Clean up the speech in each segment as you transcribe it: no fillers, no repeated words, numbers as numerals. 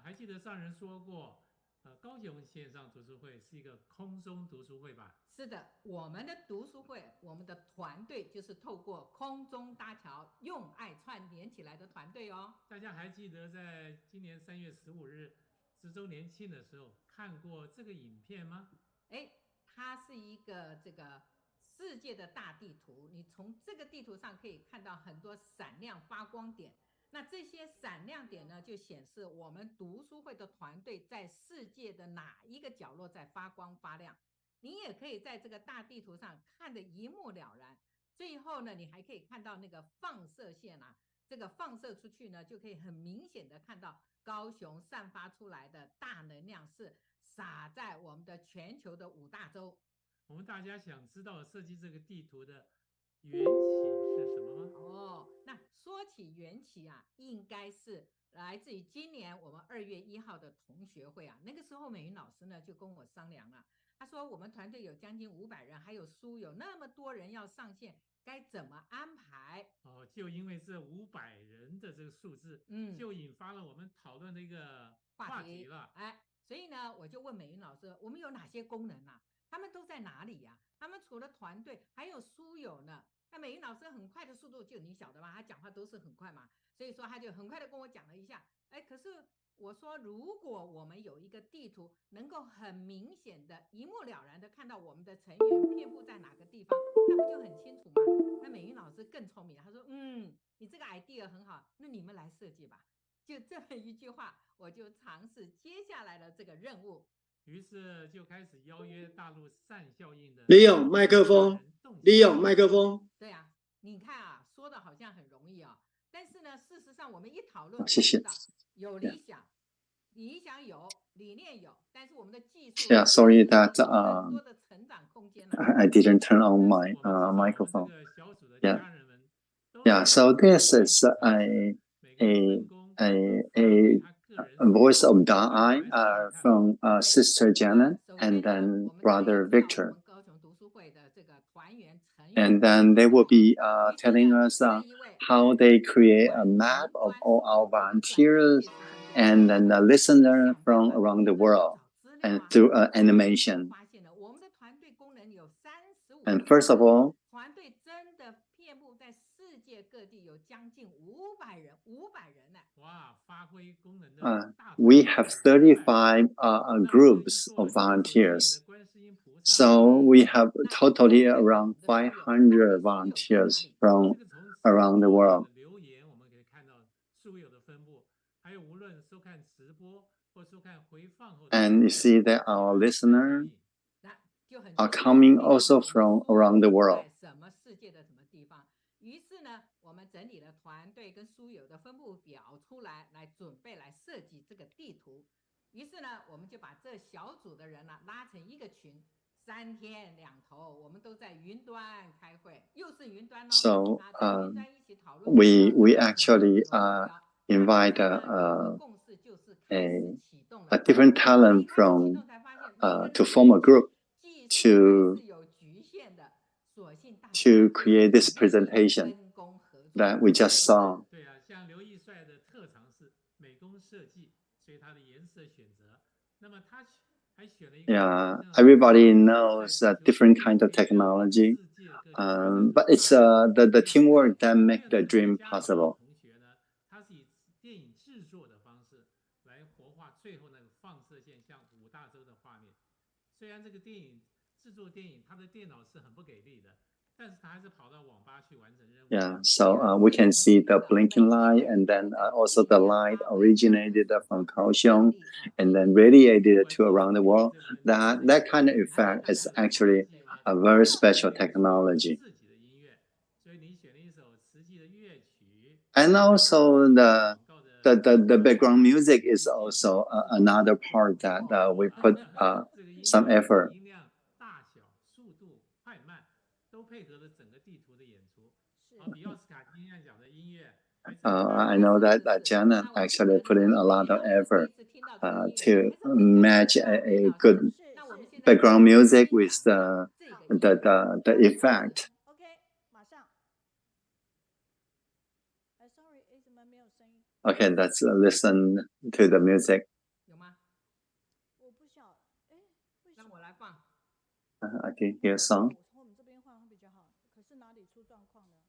还记得上人说过，高雄线上读书会是一个空中读书会吧？是的，我们的读书会，我们的团队就是透过空中搭桥，用爱串联起来的团队哦。大家还记得在今年3月15日10周年庆的时候看过这个影片吗？它是一个这个世界的大地图，你从这个地图上可以看到很多闪亮发光点。那这些闪亮点呢，就显示我们读书会的团队在世界的哪一个角落在发光发亮。你也可以在这个大地图上看得一目了然。最后呢，你还可以看到那个放射线啊，这个放射出去呢，就可以很明显的看到高雄散发出来的大能量是洒在我们的全球的5大洲。我们大家想知道设计这个地图的缘起是什么吗？那说起缘起啊，应该是来自于今年我们2月1号的同学会啊。那个时候美云老师呢就跟我商量了，他说我们团队有将近500人，还有书友那么多人要上线，该怎么安排？就因为这500人的这个数字，就引发了我们讨论的一个话题了。所以呢，我就问美云老师，我们有哪些功能啊？他们都在哪里呀？他们除了团队，还有书友呢。那美云老师很快的速度，就你晓得吧，他讲话都是很快嘛，所以说他就很快的跟我讲了一下。可是我说，如果我们有一个地图，能够很明显的一目了然的看到我们的成员遍布在哪个地方，那不就很清楚吗？那美云老师更聪明，他说，你这个 idea 很好，那你们来设计吧。就这么一句话，我就尝试接下来的这个任务。于是就开始邀约大陆善效应的利用麦克风，利用麦克风。对啊，你看啊，说的好像很容易啊，但是呢，事实上我们一讨论，谢谢。有理想，理想有，理念有，但是我们的技术 Yeah, sorry that 更多的成长空间了。I didn't turn on my microphone. Yeah, so this is a voice of Da'ai from Sister Janet and then Brother Victor. And then they will be telling us how they create a map of all our volunteers and then a listener from around the world and through animation. And first of all, we have 35 groups of volunteers. So we have totally around 500 volunteers from around the world. And you see that our listeners are coming also from around the world. 于是呢，我们整理了团队跟书友的分布表出来，来准备来设计这个地图。于是呢，我们就把这小组的人呢拉成一个群，3天2头，我们都在云端开会，又是云端哦。So we actually invite a different talent from to form a group to create this presentation that we just saw. Yeah, everybody knows a different kind of technology, but it's the teamwork that makes the dream possible. Yeah, so we can see the blinking light, and then also the light originated from Kaohsiung and then radiated to around the world. That kind of effect is actually a very special technology. And also the background music is also another part that we put some effort. I know that Janet actually put in a lot of effort to match a good background music with the effect. Okay, let's listen to the music. I didn't hear a song.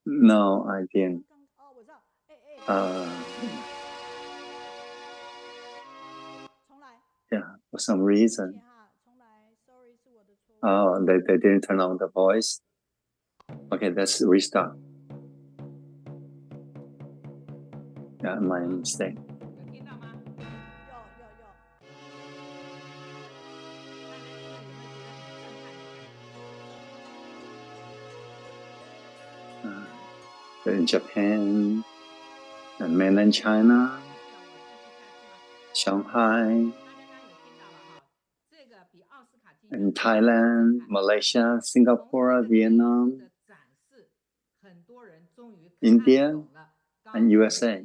No, I didn't. Yeah, for some reason. Oh, they didn't turn on the voice. Okay, let's restart. Yeah, my mistake. 有听到吗？In Japan, and mainland China, Shanghai, and Thailand, Malaysia, Singapore, Vietnam, India, and USA.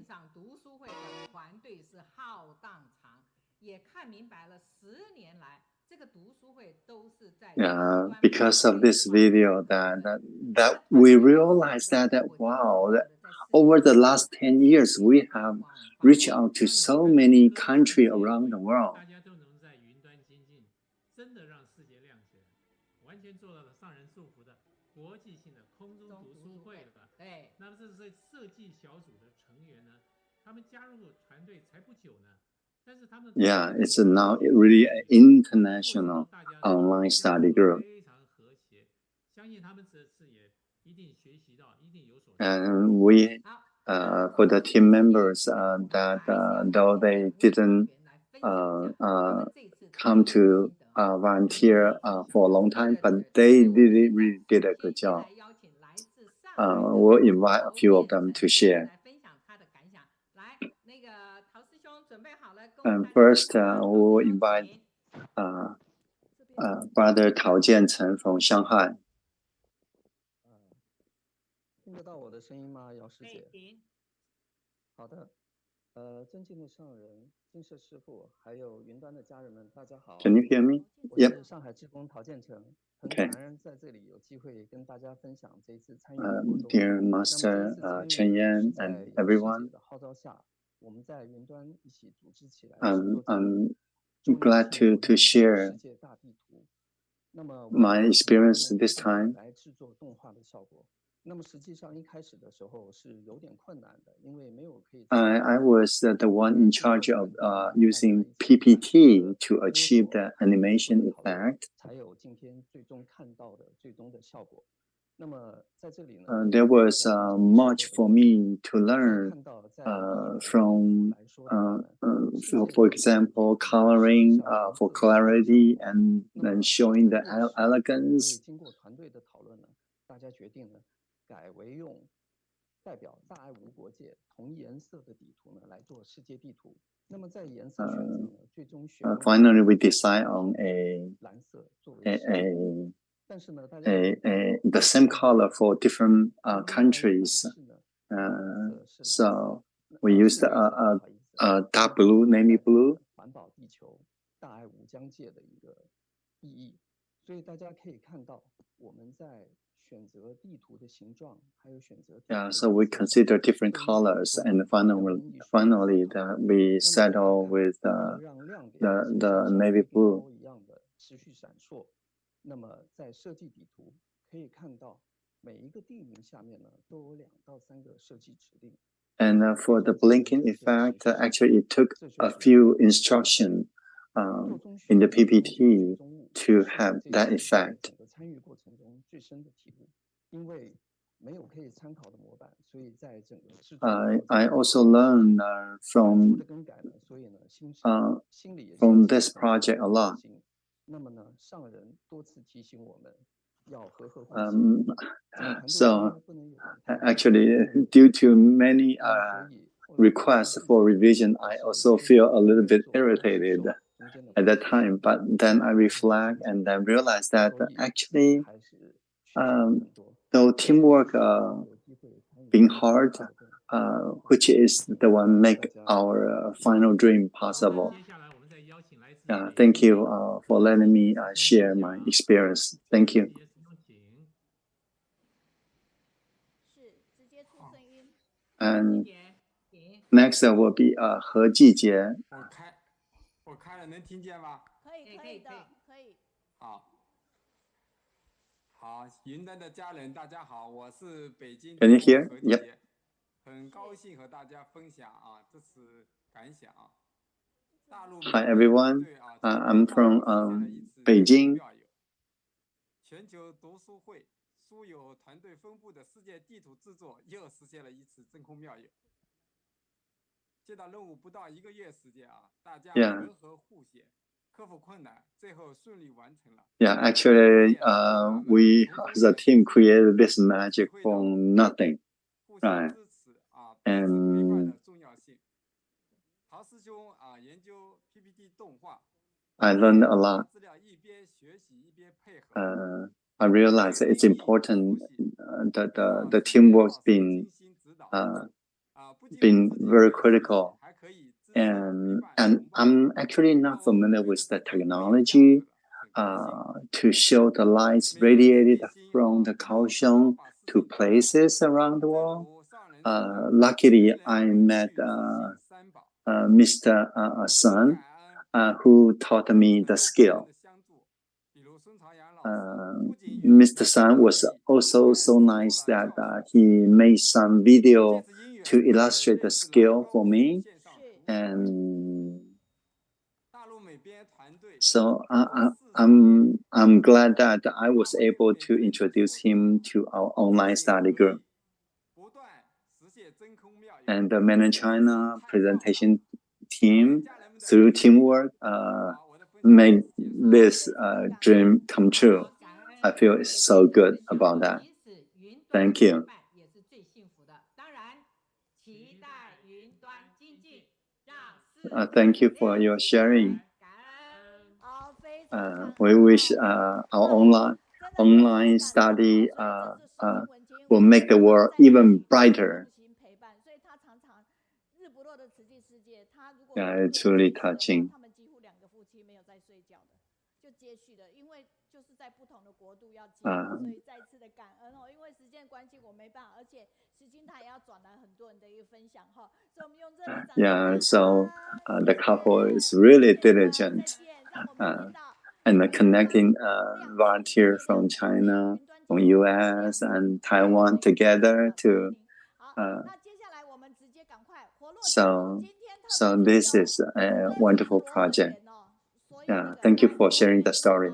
Yeah, because of this video, that we realized that wow, that over the last 10 years, we have reached out to so many countries around the world. 国际性的空中读书会了。对，那么这是设计小组的成员呢，他们加入团队才不久呢，但是他们 Yeah, it's now really an international online study group. 非常和谐，相信他们这次也一定学习到，一定有所。And we, for the team members, that though they didn't come to volunteer for a long time, but they really did a good job. We'll invite a few of them to share. And first, we'll invite Brother Tao Jiancheng from Shanghai. 听得到我的声音吗，姚师姐？好的。尊敬的上人、金舍师父，还有云端的家人们，大家好。Can you hear me? 我是上海志工陶建成，很感恩在这里有机会跟大家分享这一次参与的活动。Dear Master Chen Yan and everyone, 的号召下，我们在云端一起组织起来。I'm glad to share my experience this time. 来制作动画的效果。那么实际上一开始的时候是有点困难的，因为没有可以。I was the one in charge of using PPT to achieve the animation effect. 才有今天最终看到的最终的效果。那么在这里呢 there was much for me to learn from, for example, coloring for clarity and then showing the elegance. 经过团队的讨论呢，大家决定呢。改为用代表大爱无国界同颜色的底图呢来做世界地图。那么在颜色选择呢，最终选 finally we decide on 蓝色作为但是呢，大家 the same color for different countries. So we used dark blue, navy blue. 环保地球、大爱无疆界的一个意义。所以大家可以看到我们在 Yeah, so we consider different colors, and finally that we settle with the navy blue. And for the blinking effect, actually it took a few instructions in the PPT to have that effect. I also learned from this project a lot. So actually, due to many requests for revision, I also feel a little bit irritated at that time. But then I reflect and then realize that actually, though teamwork being hard, which is the one make our final dream possible. Thank you for letting me share my experience. Thank you. And next will be 何继杰。我开了，能听见吗？可以的，可以。好，好，云端的家人，大家好，我是北京 Can you 天 hear? 和 Yep. 杰，很高兴和大家分享啊这次感想啊。大陆 Hi everyone. 对啊， I'm from 北 Beijing. 全球读书会书友团队分布的世界地图制作又实现了一次真空妙有。接到任务不到1个月时间啊，大家联合互写，克服困难，最后顺利完成了。Yeah, actually, we as a team created this magic from nothing, 互相 right? 支持啊，彼此陪伴的重要性。陶师兄啊，研究 PPT 动画。I learned a lot. 资料一边学习一边配合。I realized it's important that the teamwork's been very critical. And I'm actually not familiar with the technology to show the lights radiated from the Kaohsiung to places around the world. Luckily, I met Mr. Sun, who taught me the skill. Mr. Sun was also so nice that he made some video to illustrate the skill for me. And so I'm glad that I was able to introduce him to our online study group. And the mainland China presentation team, through teamwork, made this dream come true. I feel so good about that. Thank you. Thank you for your sharing. We wish our online study will make the world even brighter. Yeah, it's really touching. Yeah, so the couple is really diligent and connecting volunteers from China, from US and Taiwan together to so this is a wonderful project. Yeah, thank you for sharing the story.